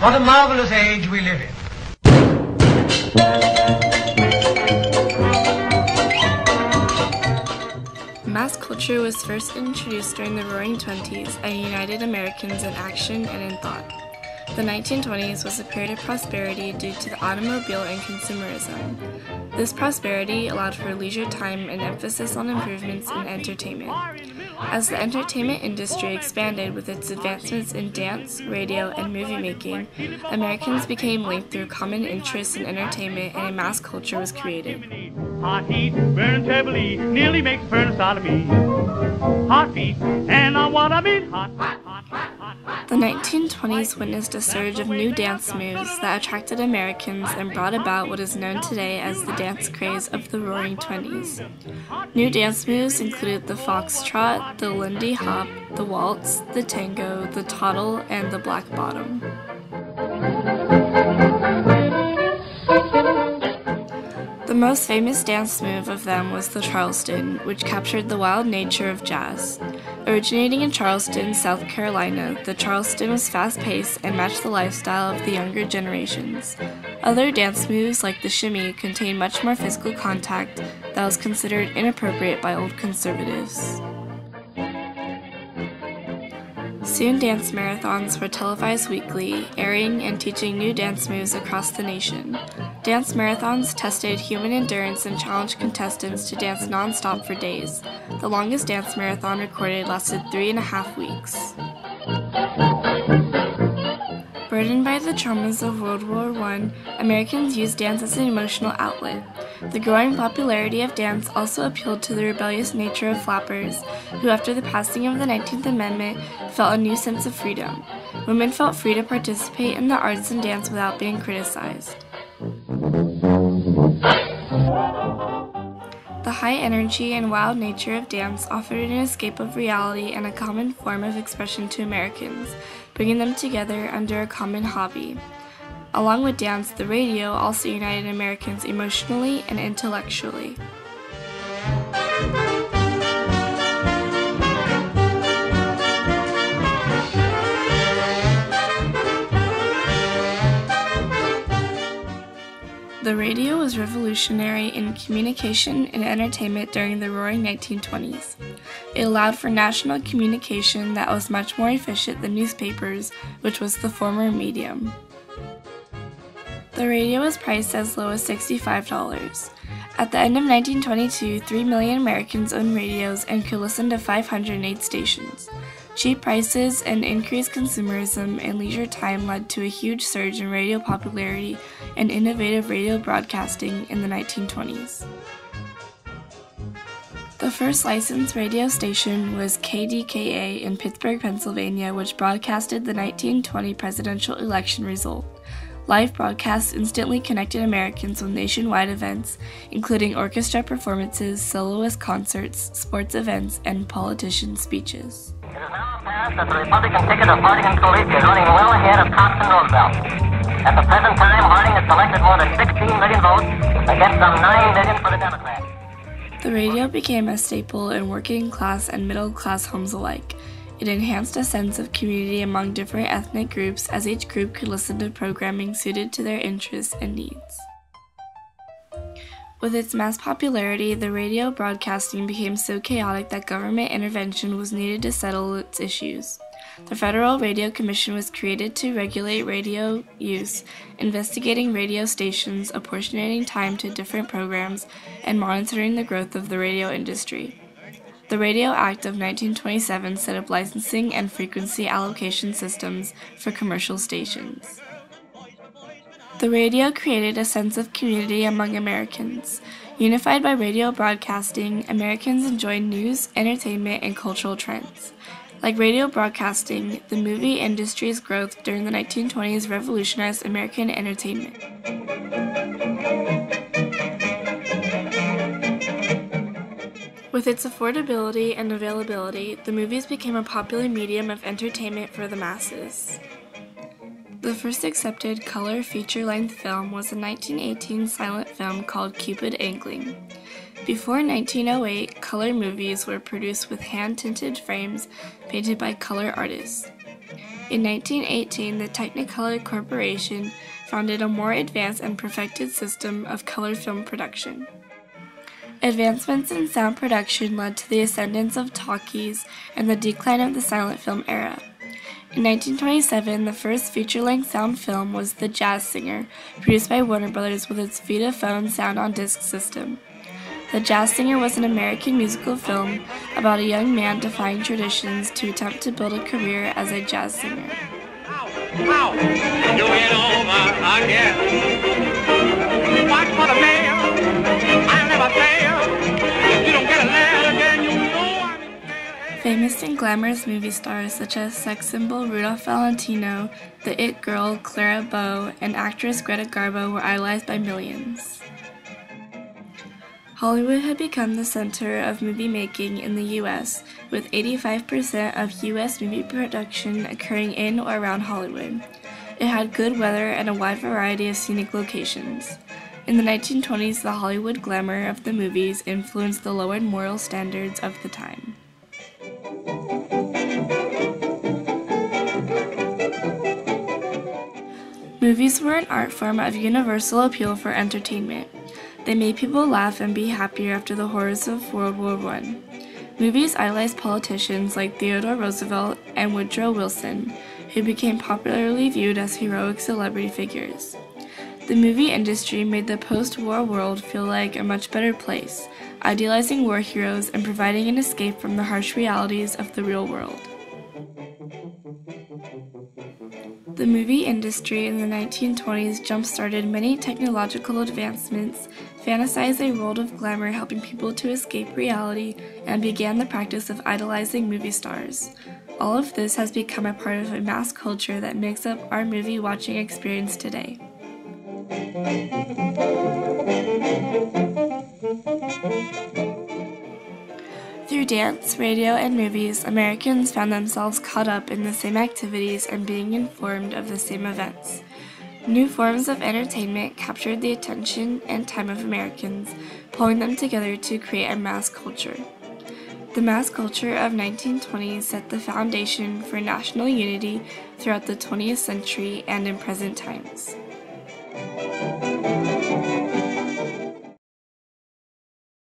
What a marvelous age we live in. Mass culture was first introduced during the Roaring '20s and united Americans in action and in thought. The 1920s was a period of prosperity due to the automobile and consumerism. This prosperity allowed for leisure time and emphasis on improvements in entertainment. As the entertainment industry expanded with its advancements in dance, radio, and movie making, Americans became linked through common interests in entertainment and a mass culture was created. Hot heat, burning terribly, nearly makes a furnace out of me. Hot feet, and I want to be hot. The 1920s witnessed a surge of new dance moves that attracted Americans and brought about what is known today as the dance craze of the Roaring '20s. New dance moves included the foxtrot, the Lindy Hop, the waltz, the tango, the toddle, and the black bottom. The most famous dance move of them was the Charleston, which captured the wild nature of jazz. Originating in Charleston, South Carolina, the Charleston was fast-paced and matched the lifestyle of the younger generations. Other dance moves, like the shimmy, contained much more physical contact that was considered inappropriate by old conservatives. Soon dance marathons were televised weekly, airing and teaching new dance moves across the nation. Dance marathons tested human endurance and challenged contestants to dance non-stop for days. The longest dance marathon recorded lasted 3.5 weeks. Burdened by the traumas of World War I, Americans used dance as an emotional outlet. The growing popularity of dance also appealed to the rebellious nature of flappers, who after the passing of the 19th Amendment felt a new sense of freedom. Women felt free to participate in the arts and dance without being criticized. The high energy and wild nature of dance offered an escape of reality and a common form of expression to Americans, bringing them together under a common hobby. Along with dance, the radio also united Americans emotionally and intellectually. The radio was revolutionary in communication and entertainment during the Roaring 1920s. It allowed for national communication that was much more efficient than newspapers, which was the former medium. The radio was priced as low as $65. At the end of 1922, 3 million Americans owned radios and could listen to 508 stations. Cheap prices and increased consumerism and leisure time led to a huge surge in radio popularity and innovative radio broadcasting in the 1920s. The first licensed radio station was KDKA in Pittsburgh, Pennsylvania, which broadcasted the 1920 presidential election result. Live broadcasts instantly connected Americans with nationwide events, including orchestra performances, soloist concerts, sports events, and politician speeches. It is now apparent that the Republican ticket of Harding and Coolidge is running well ahead of Cox and Roosevelt. At the present time, Harding has collected more than 16 million votes against some 9 million for the Democrats. The radio became a staple in working class and middle class homes alike. It enhanced a sense of community among different ethnic groups as each group could listen to programming suited to their interests and needs. With its mass popularity, the radio broadcasting became so chaotic that government intervention was needed to settle its issues. The Federal Radio Commission was created to regulate radio use, investigating radio stations, apportioning time to different programs, and monitoring the growth of the radio industry. The Radio Act of 1927 set up licensing and frequency allocation systems for commercial stations. The radio created a sense of community among Americans. Unified by radio broadcasting, Americans enjoyed news, entertainment, and cultural trends. Like radio broadcasting, the movie industry's growth during the 1920s revolutionized American entertainment. With its affordability and availability, the movies became a popular medium of entertainment for the masses. The first accepted color feature-length film was a 1918 silent film called Cupid Angling. Before 1908, color movies were produced with hand-tinted frames painted by color artists. In 1918, the Technicolor Corporation founded a more advanced and perfected system of color film production. Advancements in sound production led to the ascendance of talkies and the decline of the silent film era. In 1927, the first feature-length sound film was The Jazz Singer, produced by Warner Brothers with its Vitaphone sound-on-disc system. The Jazz Singer was an American musical film about a young man defying traditions to attempt to build a career as a jazz singer. Ow! Do it over again. Watch for the mail. I'll never fail. If you don't get a letter again, you know I'm in jail. Famous and glamorous movie stars such as sex symbol Rudolph Valentino, the It Girl Clara Bow, and actress Greta Garbo were idolized by millions. Hollywood had become the center of movie making in the U.S., with 85% of U.S. movie production occurring in or around Hollywood. It had good weather and a wide variety of scenic locations. In the 1920s, the Hollywood glamour of the movies influenced the lowered moral standards of the time. Movies were an art form of universal appeal for entertainment. They made people laugh and be happier after the horrors of World War I. Movies idolized politicians like Theodore Roosevelt and Woodrow Wilson, who became popularly viewed as heroic celebrity figures. The movie industry made the post-war world feel like a much better place, idealizing war heroes and providing an escape from the harsh realities of the real world. The movie industry in the 1920s jump-started many technological advancements, fantasized a world of glamour helping people to escape reality, and began the practice of idolizing movie stars. All of this has become a part of a mass culture that makes up our movie watching experience today. Through dance, radio, and movies, Americans found themselves caught up in the same activities and being informed of the same events. New forms of entertainment captured the attention and time of Americans, pulling them together to create a mass culture. The mass culture of 1920s set the foundation for national unity throughout the 20th century and in present times.